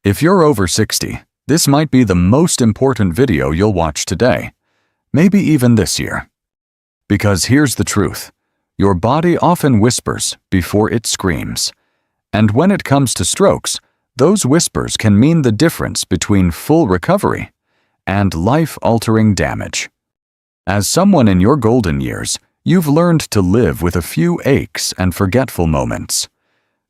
If you're over 60, this might be the most important video you'll watch today, maybe even this year. Because here's the truth. Your body often whispers before it screams. And when it comes to strokes, those whispers can mean the difference between full recovery and life-altering damage. As someone in your golden years, you've learned to live with a few aches and forgetful moments.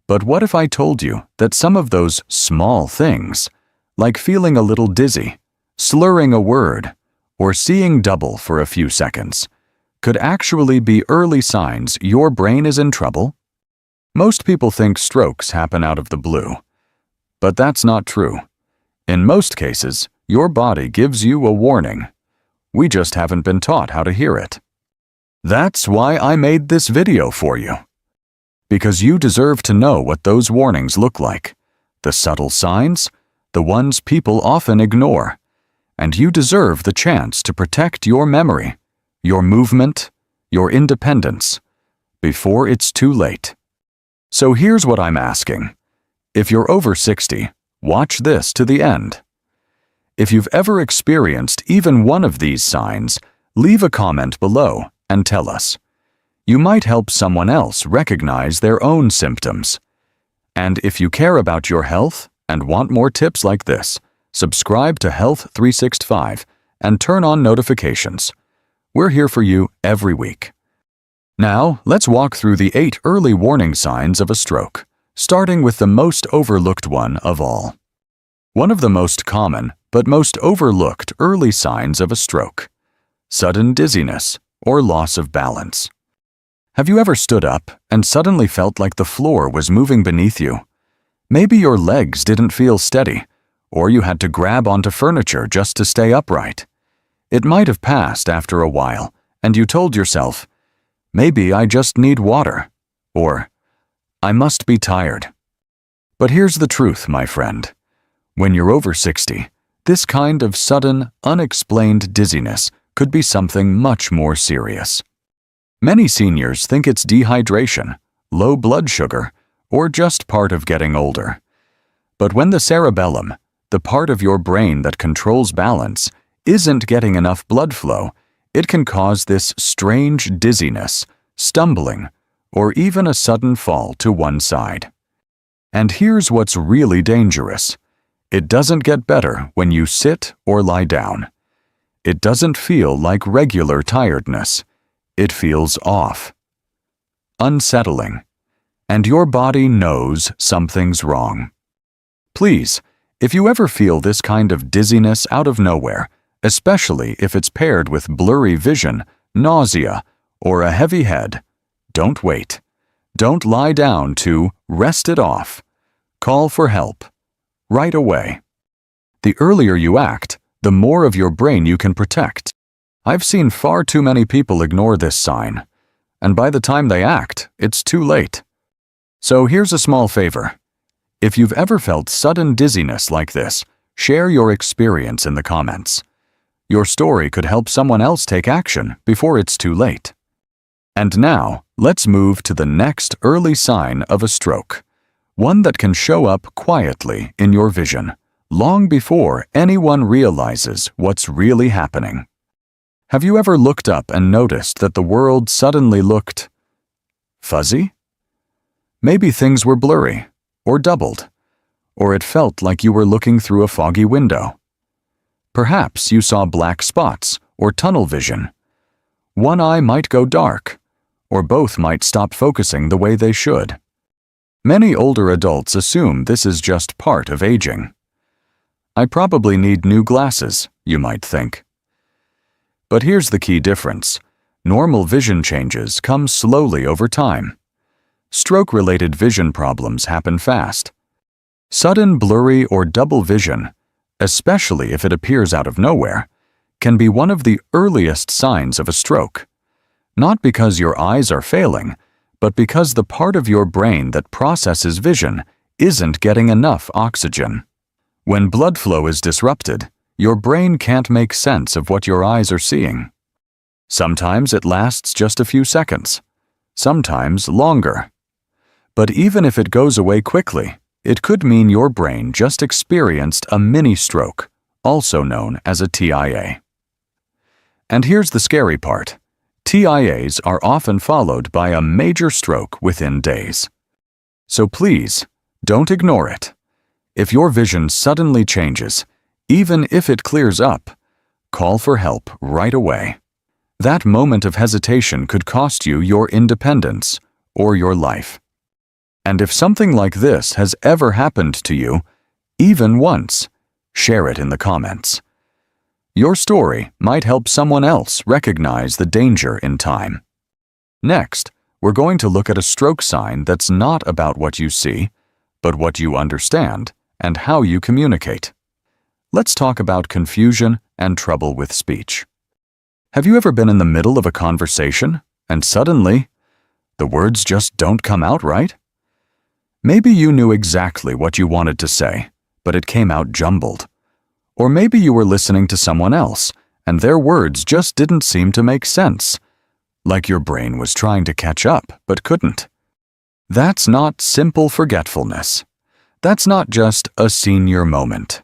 But what if I told you that some of those small things, like feeling a little dizzy, slurring a word, or seeing double for a few seconds, could actually be early signs your brain is in trouble? Most people think strokes happen out of the blue. But that's not true. In most cases, your body gives you a warning. We just haven't been taught how to hear it. That's why I made this video for you. Because you deserve to know what those warnings look like, the subtle signs, the ones people often ignore, and you deserve the chance to protect your memory, your movement, your independence, before it's too late. So here's what I'm asking. If you're over 60, watch this to the end. If you've ever experienced even one of these signs, leave a comment below and tell us. You might help someone else recognize their own symptoms. And if you care about your health and want more tips like this, subscribe to Health 365 and turn on notifications. We're here for you every week. Now, let's walk through the 8 early warning signs of a stroke, starting with the most overlooked one of all. One of the most common but most overlooked early signs of a stroke: sudden dizziness or loss of balance. Have you ever stood up and suddenly felt like the floor was moving beneath you? Maybe your legs didn't feel steady, or you had to grab onto furniture just to stay upright. It might have passed after a while, and you told yourself, "Maybe I just need water," or "I must be tired." But here's the truth, my friend. When you're over 60, this kind of sudden, unexplained dizziness could be something much more serious. Many seniors think it's dehydration, low blood sugar, or just part of getting older. But when the cerebellum, the part of your brain that controls balance, isn't getting enough blood flow, it can cause this strange dizziness, stumbling, or even a sudden fall to one side. And here's what's really dangerous. It doesn't get better when you sit or lie down. It doesn't feel like regular tiredness. It feels off, unsettling, and your body knows something's wrong. Please, if you ever feel this kind of dizziness out of nowhere, especially if it's paired with blurry vision, nausea, or a heavy head, don't wait. Don't lie down to rest it off. Call for help right away. The earlier you act, the more of your brain you can protect. I've seen far too many people ignore this sign, and by the time they act, it's too late. So here's a small favor. If you've ever felt sudden dizziness like this, share your experience in the comments. Your story could help someone else take action before it's too late. And now, let's move to the next early sign of a stroke, one that can show up quietly in your vision, long before anyone realizes what's really happening. Have you ever looked up and noticed that the world suddenly looked fuzzy? Maybe things were blurry, or doubled, or it felt like you were looking through a foggy window. Perhaps you saw black spots or tunnel vision. One eye might go dark, or both might stop focusing the way they should. Many older adults assume this is just part of aging. I probably need new glasses, you might think. But here's the key difference. Normal vision changes come slowly over time. Stroke-related vision problems happen fast. Sudden blurry or double vision, especially if it appears out of nowhere, can be one of the earliest signs of a stroke. Not because your eyes are failing, but because the part of your brain that processes vision isn't getting enough oxygen. When blood flow is disrupted, your brain can't make sense of what your eyes are seeing. Sometimes it lasts just a few seconds, sometimes longer. But even if it goes away quickly, it could mean your brain just experienced a mini stroke, also known as a TIA. And here's the scary part. TIAs are often followed by a major stroke within days. So please, don't ignore it. If your vision suddenly changes, even if it clears up, call for help right away. That moment of hesitation could cost you your independence or your life. And if something like this has ever happened to you, even once, share it in the comments. Your story might help someone else recognize the danger in time. Next, we're going to look at a stroke sign that's not about what you see, but what you understand and how you communicate. Let's talk about confusion and trouble with speech. Have you ever been in the middle of a conversation and suddenly the words just don't come out right? Maybe you knew exactly what you wanted to say, but it came out jumbled. Or maybe you were listening to someone else, and their words just didn't seem to make sense, like your brain was trying to catch up but couldn't. That's not simple forgetfulness. That's not just a senior moment.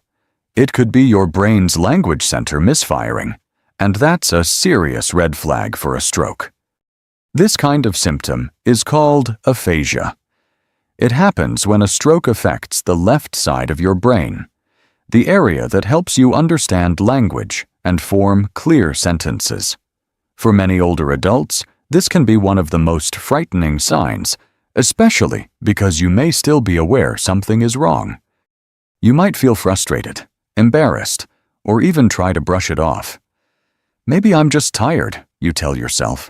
It could be your brain's language center misfiring, and that's a serious red flag for a stroke. This kind of symptom is called aphasia. It happens when a stroke affects the left side of your brain, the area that helps you understand language and form clear sentences. For many older adults, this can be one of the most frightening signs, especially because you may still be aware something is wrong. You might feel frustrated, embarrassed, or even try to brush it off. Maybe I'm just tired, you tell yourself.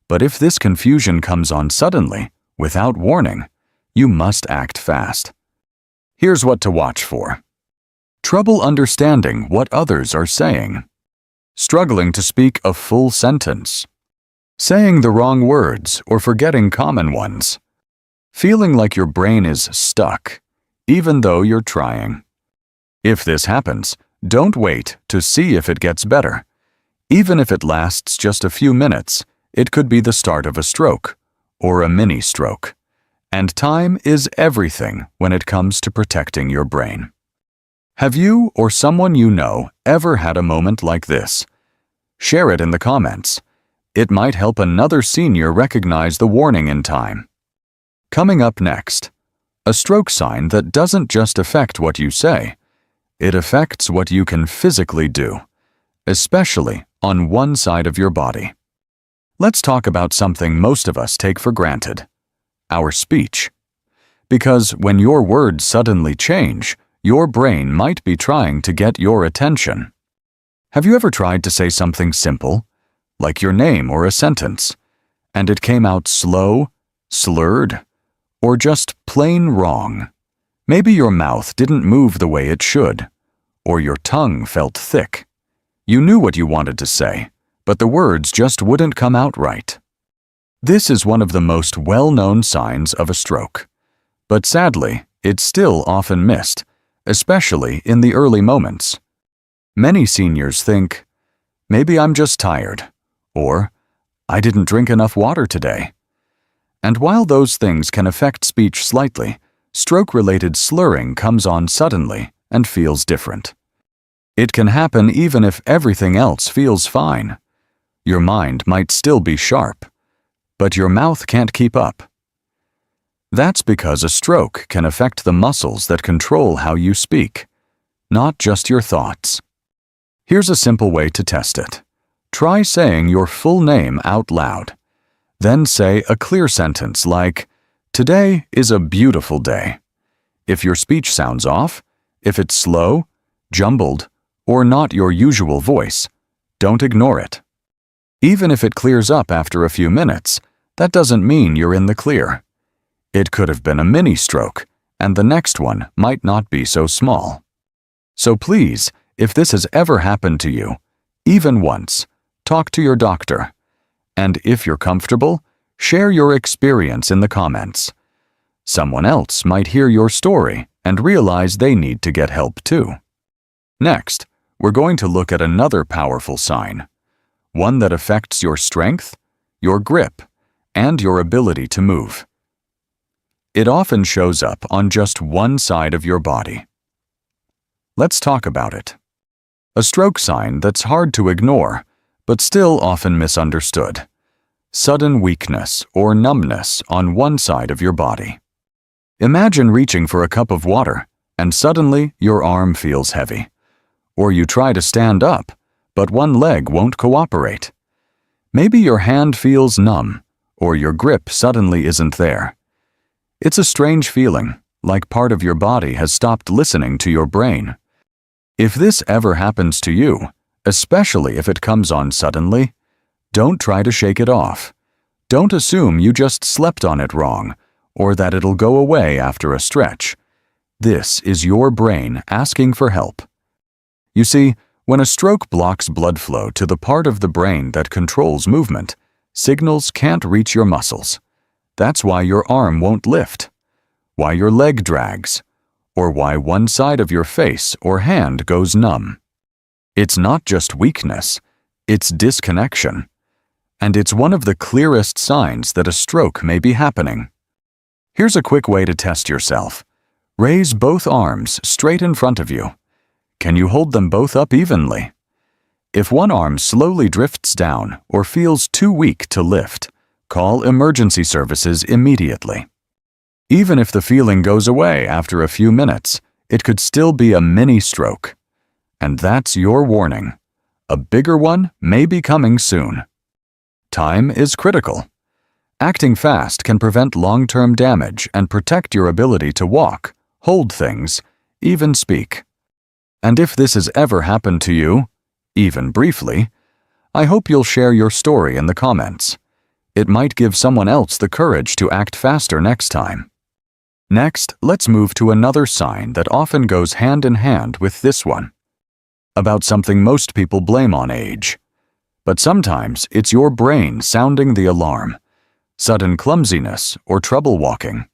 But if this confusion comes on suddenly, without warning, you must act fast. Here's what to watch for. Trouble understanding what others are saying. Struggling to speak a full sentence. Saying the wrong words or forgetting common ones. Feeling like your brain is stuck, even though you're trying. If this happens, don't wait to see if it gets better. Even if it lasts just a few minutes, it could be the start of a stroke or a mini stroke. And time is everything when it comes to protecting your brain. Have you or someone you know ever had a moment like this? Share it in the comments. It might help another senior recognize the warning in time. Coming up next, a stroke sign that doesn't just affect what you say. It affects what you can physically do, especially on one side of your body. Let's talk about something most of us take for granted, our speech. Because when your words suddenly change, your brain might be trying to get your attention. Have you ever tried to say something simple, like your name or a sentence, and it came out slow, slurred, or just plain wrong? Maybe your mouth didn't move the way it should, or your tongue felt thick. You knew what you wanted to say, but the words just wouldn't come out right. This is one of the most well-known signs of a stroke. But sadly, it's still often missed, especially in the early moments. Many seniors think, maybe I'm just tired, or I didn't drink enough water today. And while those things can affect speech slightly, stroke-related slurring comes on suddenly and feels different. It can happen even if everything else feels fine. Your mind might still be sharp, but your mouth can't keep up. That's because a stroke can affect the muscles that control how you speak, not just your thoughts. Here's a simple way to test it. Try saying your full name out loud. Then say a clear sentence like, "Today is a beautiful day." If your speech sounds off, if it's slow, jumbled, or not your usual voice, don't ignore it. Even if it clears up after a few minutes, that doesn't mean you're in the clear. It could have been a mini stroke, and the next one might not be so small. So please, if this has ever happened to you, even once, talk to your doctor. And if you're comfortable, share your experience in the comments. Someone else might hear your story and realize they need to get help too. Next, we're going to look at another powerful sign, one that affects your strength, your grip, and your ability to move. It often shows up on just one side of your body. Let's talk about it. A stroke sign that's hard to ignore, but still often misunderstood. Sudden weakness or numbness on one side of your body. Imagine reaching for a cup of water, and suddenly your arm feels heavy. Or you try to stand up, but one leg won't cooperate. Maybe your hand feels numb, or your grip suddenly isn't there. It's a strange feeling, like part of your body has stopped listening to your brain. If this ever happens to you, especially if it comes on suddenly, don't try to shake it off. Don't assume you just slept on it wrong, or that it'll go away after a stretch. This is your brain asking for help. You see, when a stroke blocks blood flow to the part of the brain that controls movement, signals can't reach your muscles. That's why your arm won't lift, why your leg drags, or why one side of your face or hand goes numb. It's not just weakness, it's disconnection. And it's one of the clearest signs that a stroke may be happening. Here's a quick way to test yourself. Raise both arms straight in front of you. Can you hold them both up evenly? If one arm slowly drifts down or feels too weak to lift, call emergency services immediately. Even if the feeling goes away after a few minutes, it could still be a mini stroke. And that's your warning. A bigger one may be coming soon. Time is critical. Acting fast can prevent long-term damage and protect your ability to walk, hold things, even speak. And if this has ever happened to you, even briefly, I hope you'll share your story in the comments. It might give someone else the courage to act faster next time. Next, let's move to another sign that often goes hand in hand with this one. About something most people blame on age. But sometimes it's your brain sounding the alarm. Sudden clumsiness or trouble walking.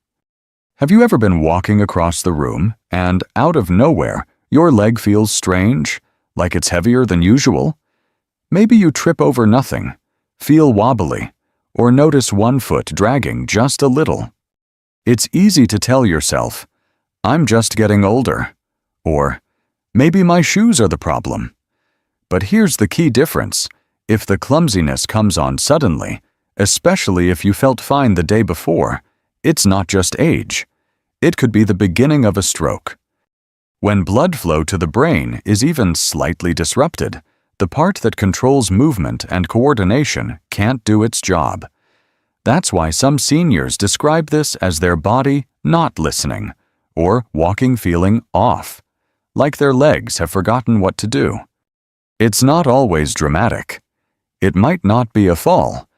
Have you ever been walking across the room and, out of nowhere, your leg feels strange, like it's heavier than usual? Maybe you trip over nothing, feel wobbly, or notice one foot dragging just a little. It's easy to tell yourself, "I'm just getting older," or "Maybe my shoes are the problem." But here's the key difference. If the clumsiness comes on suddenly, especially if you felt fine the day before, it's not just age. It could be the beginning of a stroke. When blood flow to the brain is even slightly disrupted, the part that controls movement and coordination can't do its job. That's why some seniors describe this as their body not listening, or walking feeling off, like their legs have forgotten what to do. It's not always dramatic. It might not be a fall,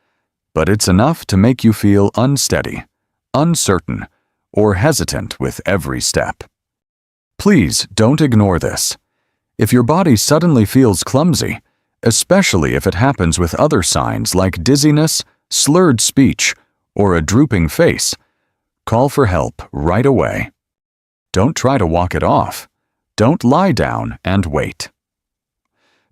but it's enough to make you feel unsteady, uncertain, or hesitant with every step. Please don't ignore this. If your body suddenly feels clumsy, especially if it happens with other signs like dizziness, slurred speech, or a drooping face, call for help right away. Don't try to walk it off. Don't lie down and wait.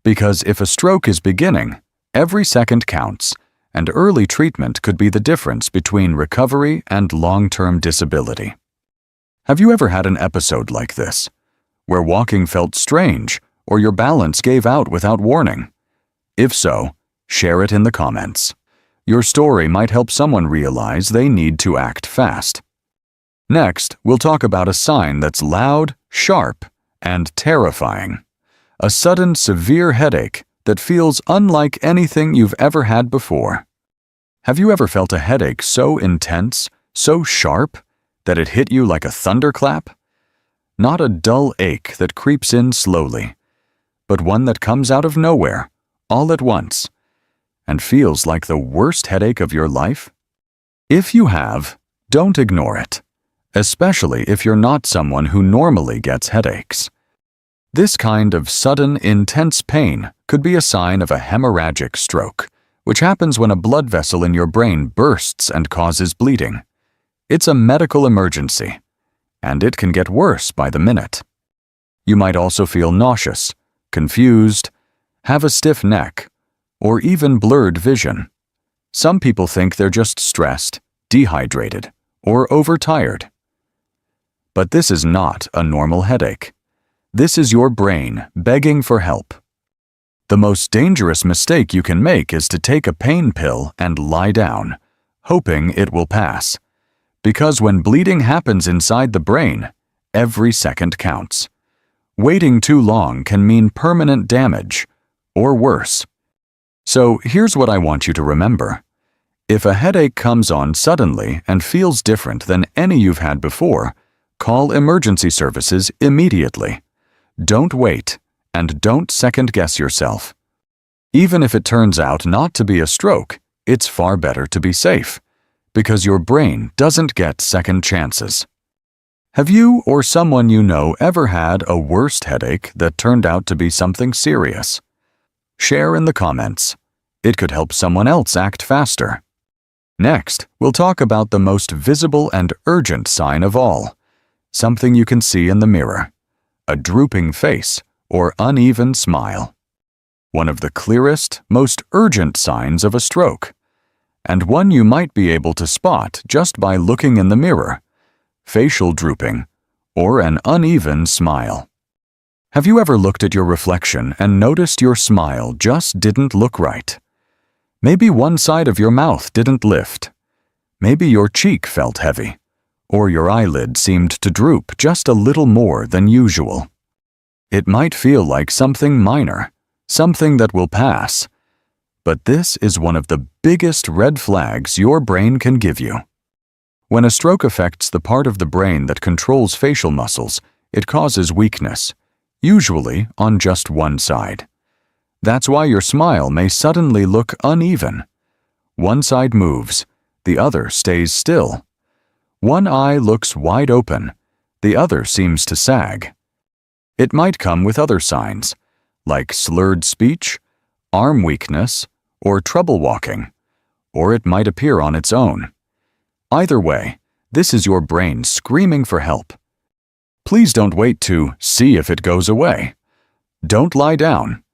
Because if a stroke is beginning, every second counts, and early treatment could be the difference between recovery and long-term disability. Have you ever had an episode like this, where walking felt strange or your balance gave out without warning? If so, share it in the comments. Your story might help someone realize they need to act fast. Next, we'll talk about a sign that's loud, sharp, and terrifying. A sudden, severe headache that feels unlike anything you've ever had before. Have you ever felt a headache so intense, so sharp, that it hit you like a thunderclap? Not a dull ache that creeps in slowly, but one that comes out of nowhere, all at once, and feels like the worst headache of your life? If you have, don't ignore it, especially if you're not someone who normally gets headaches. This kind of sudden, intense pain could be a sign of a hemorrhagic stroke, which happens when a blood vessel in your brain bursts and causes bleeding. It's a medical emergency, and it can get worse by the minute. You might also feel nauseous, confused, have a stiff neck, or even blurred vision. Some people think they're just stressed, dehydrated, or overtired. But this is not a normal headache. This is your brain begging for help. The most dangerous mistake you can make is to take a pain pill and lie down, hoping it will pass. Because when bleeding happens inside the brain, every second counts. Waiting too long can mean permanent damage, or worse. So here's what I want you to remember. If a headache comes on suddenly and feels different than any you've had before, call emergency services immediately. Don't wait, and don't second-guess yourself. Even if it turns out not to be a stroke, it's far better to be safe, because your brain doesn't get second chances. Have you or someone you know ever had a worst headache that turned out to be something serious? Share in the comments. It could help someone else act faster. Next, we'll talk about the most visible and urgent sign of all, something you can see in the mirror. A drooping face or uneven smile. One of the clearest, most urgent signs of a stroke, and one you might be able to spot just by looking in the mirror: facial drooping or an uneven smile. Have you ever looked at your reflection and noticed your smile just didn't look right? Maybe one side of your mouth didn't lift. Maybe your cheek felt heavy, or your eyelid seemed to droop just a little more than usual. It might feel like something minor, something that will pass, but this is one of the biggest red flags your brain can give you. When a stroke affects the part of the brain that controls facial muscles, it causes weakness, usually on just one side. That's why your smile may suddenly look uneven. One side moves, the other stays still. One eye looks wide open, the other seems to sag. It might come with other signs, like slurred speech, arm weakness, or trouble walking, or it might appear on its own. Either way, this is your brain screaming for help. Please don't wait to see if it goes away. Don't lie down.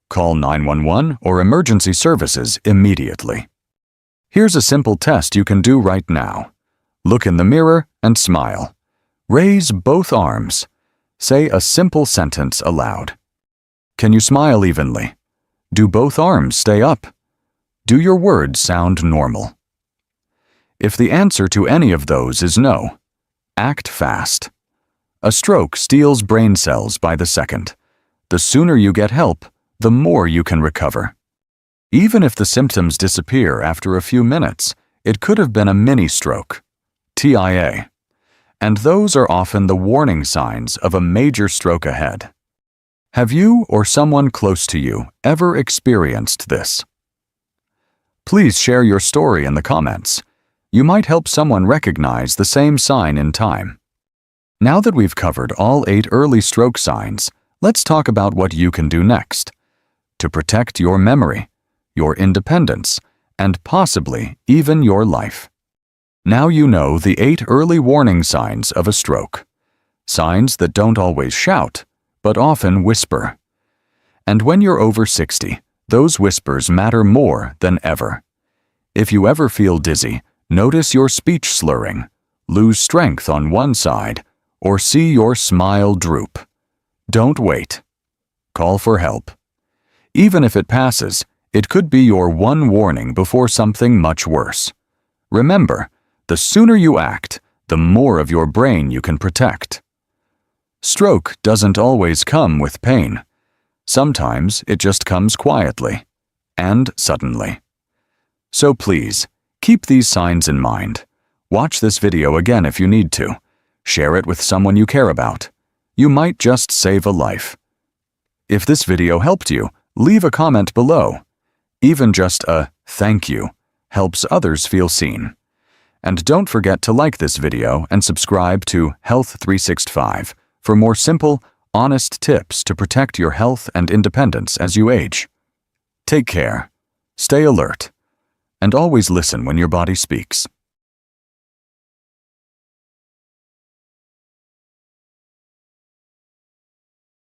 Call 911 or emergency services immediately. Here's a simple test you can do right now. Look in the mirror and smile. Raise both arms. Say a simple sentence aloud. Can you smile evenly? Do both arms stay up? Do your words sound normal? If the answer to any of those is no, act fast. A stroke steals brain cells by the second. The sooner you get help, the more you can recover. Even if the symptoms disappear after a few minutes, it could have been a mini-stroke, TIA, and those are often the warning signs of a major stroke ahead. Have you or someone close to you ever experienced this? Please share your story in the comments. You might help someone recognize the same sign in time. Now that we've covered all 8 early stroke signs, let's talk about what you can do next to protect your memory, your independence, and possibly even your life. Now you know the 8 early warning signs of a stroke. Signs that don't always shout, but often whisper. And when you're over 60, those whispers matter more than ever. If you ever feel dizzy, notice your speech slurring, lose strength on one side, or see your smile droop. Don't wait. Call for help. Even if it passes, it could be your one warning before something much worse. Remember, the sooner you act, the more of your brain you can protect. Stroke doesn't always come with pain. Sometimes it just comes quietly and suddenly. So please, keep these signs in mind. Watch this video again if you need to. Share it with someone you care about. You might just save a life. If this video helped you, leave a comment below. Even just a thank you helps others feel seen. And don't forget to like this video and subscribe to Health 365 for more simple, honest tips to protect your health and independence as you age. Take care, stay alert, and always listen when your body speaks.